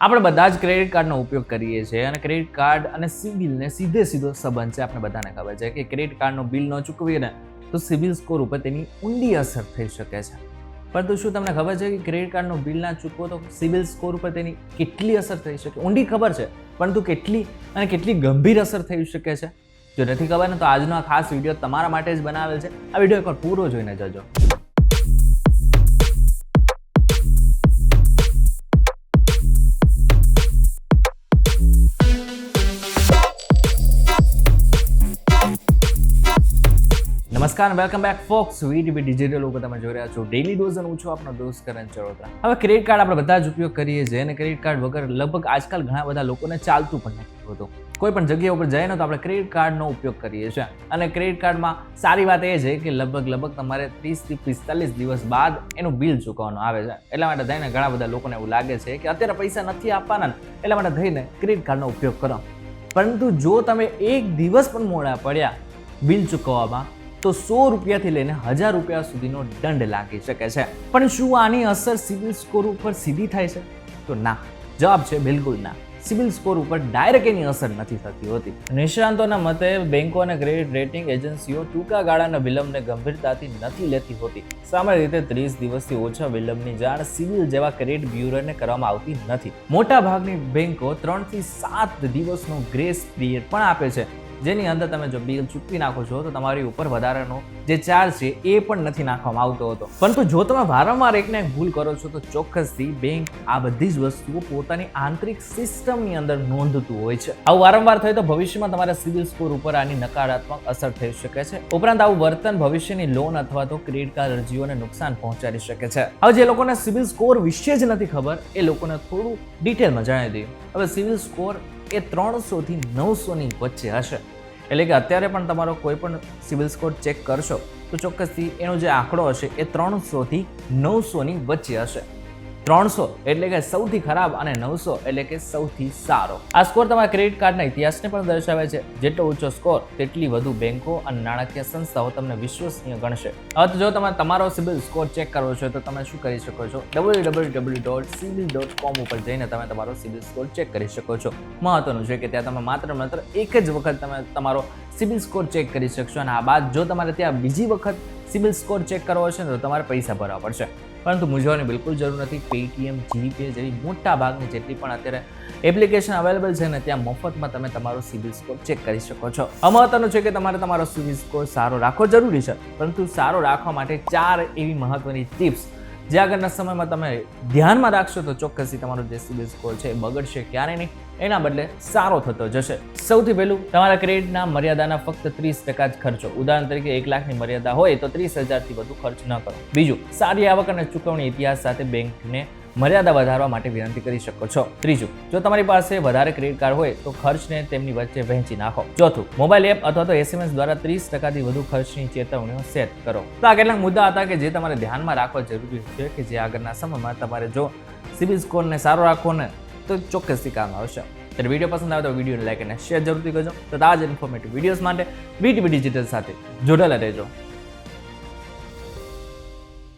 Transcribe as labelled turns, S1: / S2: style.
S1: આપણે બધા જ ક્રેડિટ કાર્ડનો ઉપયોગ કરીએ છીએ અને ક્રેડિટ કાર્ડ અને સિબિલને સીધો સંબંધ છે. આપણે બધાને ખબર છે કે ક્રેડિટ કાર્ડનું બિલ ન ચૂકવીએ ને તો સિબિલ સ્કોર ઉપર તેની ઊંડી અસર થઈ શકે છે. પરંતુ શું તમને ખબર છે કે ક્રેડિટ કાર્ડનું બિલ ના ચૂકવો તો સિબિલ સ્કોર ઉપર તેની કેટલી અસર થઈ શકે? ઊંડી ખબર છે, પરંતુ કેટલી ગંભીર અસર થઈ શકે છે? જો નથી ખબર ને તો આજનો આ ખાસ વિડીયો તમારા માટે જ બનાવેલ છે. આ વિડીયો એકવાર પૂરો જોઈને જજો. નમસ્કાર, welcome back folks VTV digital ઉપર તમે જોઈ રહ્યા છો ડેલી ડોઝ અને હું છું આપનો દોસ્ત કરણ ચરોતરા. હવે ક્રેડિટ કાર્ડ આપણે બધા જ ઉપયોગ કરીએ છીએ અને ક્રેડિટ કાર્ડ વગર લગભગ આજકાલ ઘણા બધા લોકોને ચાલતું પણ નથી હોતું. કોઈ પણ જગ્યા ઉપર જઈએ ને તો આપણે ક્રેડિટ કાર્ડનો ઉપયોગ કરીએ છીએ અને ક્રેડિટ કાર્ડમાં સારી વાત એ છે કે લગભગ તમારે 30 થી 45 દિવસ બાદ એનું બિલ ચૂકવવાનું આવે છે. એટલા માટે થઈને ઘણા બધા લોકોને એવું લાગે છે કે અત્યારે પૈસા નથી આપવાના, એટલા માટે થઈને ક્રેડિટ કાર્ડનો ઉપયોગ કરો. પરંતુ જો તમે એક દિવસ પણ મોડા પડ્યા બિલ ચૂકવવામાં તો 100 રૂપિયાથી લઈને 1000 રૂપિયા સુધીનો દંડ લાગી શકે છે. પણ શું આની અસર સિબિલ સ્કોર ઉપર સીધી થાય છે? તો ના, જવાબ છે બિલકુલ ના. સિબિલ સ્કોર ઉપર ડાયરેક્ટ એની અસર નથી થતી હોતી. નિષ્ણાંતોના મતે બેંકો અને ક્રેડિટ રેટિંગ એજન્સીઓ ટૂંકા ગાળાના વિલંબને ગંભીરતાથી નથી લેતી હોતી. સામાન્ય રીતે 30 દિવસથી ઓછા વિલંબની જાણ સિબિલ જેવા ક્રેડિટ બ્યુરોને કરવામાં આવતી નથી. મોટા ભાગની બેંકો 3 થી 7 દિવસનો ગ્રેસ પીરિયડ પણ આપે છે, જેની અંદર તમે જો બિલ ચૂકવી નાખો છો તો તમારી ઉપર વધારાનો જે ચાર્જ છે એ પણ નથી નાખવામાં આવતો હતો. પરંતુ જો તમે વારંવાર એકને એક ભૂલ કરો છો તો ચોક્કસથી બેંક આ બધી જ વસ્તુઓ પોતાની આંતરિક સિસ્ટમની અંદર નોંધતું હોય છે. આવું વારંવાર થાય તો ભવિષ્યમાં તમારા સિબિલ સ્કોર ઉપર આની નકારાત્મક અસર થઈ શકે છે. ઉપરાંત આવું વર્તન ભવિષ્યની લોન અથવા તો ક્રેડિટ કાર્ડ અરજીઓને નુકસાન પહોંચાડી શકે છે. હવે જે લોકોને સિબિલ સ્કોર વિશે જ નથી ખબર એ લોકોને થોડું ડિટેલમાં જણાવી દઈએ. હવે સિબિલ સ્કોર એ 300 થી 900 ની વચ્ચે હશે. એટલે કે અત્યારે પણ તમારો કોઈ પણ સિબિલ સ્કોર ચેક કરશો તો ચોક્કસથી એનો જે આંકડો હશે એ 300 થી 900 ની વચ્ચે હશે. 300 એટલે કે સૌથી ખરાબ અને 900 એટલે કે સૌથી સારો. આ સ્કોર તમારા ક્રેડિટ કાર્ડના ઇતિહાસને પણ દર્શાવે છે. જેટલો ઊંચો સ્કોર તેટલી વધુ બેંકો અને નાણાકીય સંસ્થાઓ તમને વિશ્વસનીય ગણશે. હવે જો તમે તમારો સિબિલ સ્કોર ચેક કરવો છે તો તમે શું કરી શકો છો? www.sibil.com ઉપર જઈને તમે તમારો સિબિલ સ્કોર ચેક કરી શકો છો. મહત્વનું છે કે ત્યાં તમે માત્ર એક જ વખત તમે તમારો સિબિલ સ્કોર ચેક કરી શકશો અને આ બાદ જો તમારે ત્યાં બીજી વખત સિબિલ સ્કોર ચેક કરવો હશે તો તમારે પૈસા ભરવા પડશે. પરંતુ મૂંઝવણની બિલકુલ જરૂર નથી. પેટીએમ, જીપે જેવી મોટા ભાગની જેટલી પણ અત્યારે એપ્લિકેશન અવેલેબલ છે ને ત્યાં મફતમાં તમે તમારો સિબિલ સ્કોર ચેક કરી શકો છો. મહત્વનું છે કે તમારે તમારો સિબિલ સ્કોર સારો રાખવો જરૂરી છે, પરંતુ સારો રાખવા માટે 4 એવી મહત્વની ટિપ્સ જે આગળના સમયમાં તમે ધ્યાનમાં રાખશો તો ચોક્કસથી તમારો જે સિબિલ સ્કોર છે એ બગડશે ક્યારેય નહીં, એના બદલે સારો થતો જશે. સૌથી પહેલું, તમારા ક્રેડિટના મર્યાદાના ફક્ત 30% જ ખર્ચો. ઉદાહરણ તરીકે 1 લાખની મર્યાદા હોય તો 30,000 થી વધુ ખર્ચ ન કરો. બીજું, સારી આવક અને ચૂકવણી ઇતિહાસ સાથે બેંકને મર્યાદા વધારવા માટે વિનંતી કરી શકો છો. ત્રીજું, જો તમારી પાસે વધારે ક્રેડિટ કાર્ડ હોય તો ખર્ચને તેમની વચ્ચે વહેંચી નાખો. ચોથું, મોબાઈલ એપ અથવા તો SMS દ્વારા 30% થી વધુ ખર્ચની ચેતવણીઓ સેટ કરો. તો આ કેટલાક મુદ્દા હતા કે જે તમારે ધ્યાનમાં રાખવા જરૂરી છે કે જે આગળના સમયમાં તમારે જો સિબિલ સ્કોરને સારો રાખવો ને તો ચોક્કસથી કામ આવશે. ત્યારે વિડીયો પસંદ આવે તો વિડીયોને લાઈક અને શેર જરૂરથી કરજો. તો આ જ ઇન્ફોર્મેટિવ વિડીયોઝ માટે વીટીવી ડિજિટલ સાથે જોડાયેલા રહેજો.